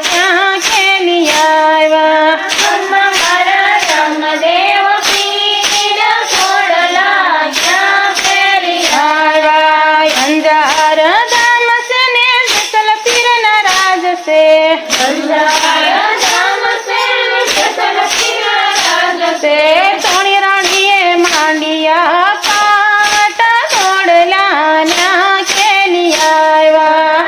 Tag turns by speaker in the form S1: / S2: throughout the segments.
S1: ક્યાં ખેલી આવ્યા
S2: મારા રામદેવ પીર ઘોડલા ક્યાં ખેલી
S1: આવ્યા અંજાર ધામ છે ને વિઠ્ઠલ પીરના રાજ છે
S2: અંજાર ધામ છે વિઠ્ઠલ પીરના રાજ
S1: છે ધોણી રાણીએ માંડિયા પાટ ઘોડલા ન્યા ખેલી આવ્યા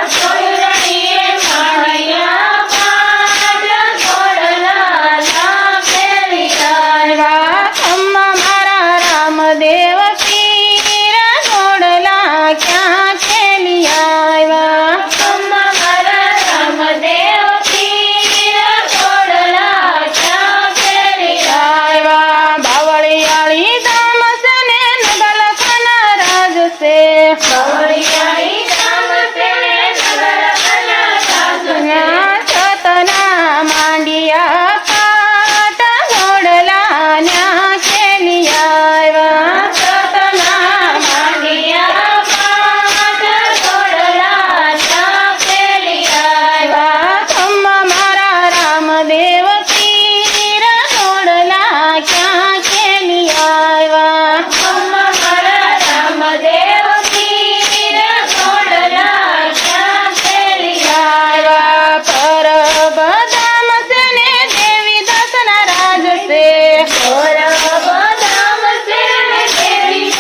S2: રાણીએ માંડિયા પાટ ઘોડલા ના ખેલી
S1: આવ્યા ખમ્મા મારા રામદેવ પીર ઘોડલા ક્યાં ખેલી આવ્યા
S2: મારા રામદેવ પીર ઘોડલા ક્યાં ખેલી
S1: આવ્યા બાવળિયાળી ધામ છે ને નગલખના રાજ છે
S2: બાવળિયાળી ધામ છે નગલખના રાજ છે.
S1: ન્યા છતના માંડિયા પાટ ઘોડલા ન્યા ખેલી આવ્યા
S2: સતના માંડિયા પાટ ઘોડલા ક્યાં ખેલી આવ્યા
S1: ખમ્મા મારા રામદેવ પીર ઘોડલા ક્યાં ખેલી આવ્યા
S2: મારા રામદેવ પીર ઘોડલા ક્યાં ખેલી
S1: આવ્યા પરબ ધામ છે ને દેવી દાસના રાજ છે
S2: ગૌરવ ધામ છે દેવી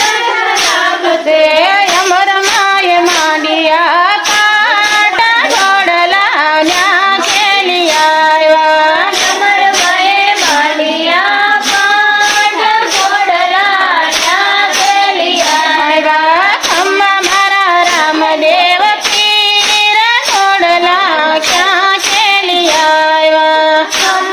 S2: રામ
S1: છે અમર માય માંડિયા પાટ ઘોડલા ન્યા ખેલી આવ્યા
S2: અમર ભયે માંડિયા પાટ ઘોડલા ક્યાં ખેલી
S1: આવ્યા ખમ્મા મારા રામદેવ પીર ઘોડલા ક્યાં ખેલી આવ્યા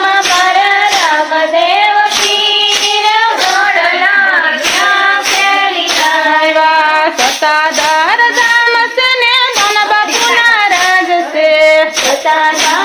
S2: મારા રામદેવ પીર ઘોડલા ક્યાં ખેલી
S1: આવ્યા સતાધાર ધામ છે ને ધન બાપુના રાજ છે
S2: આવ્યા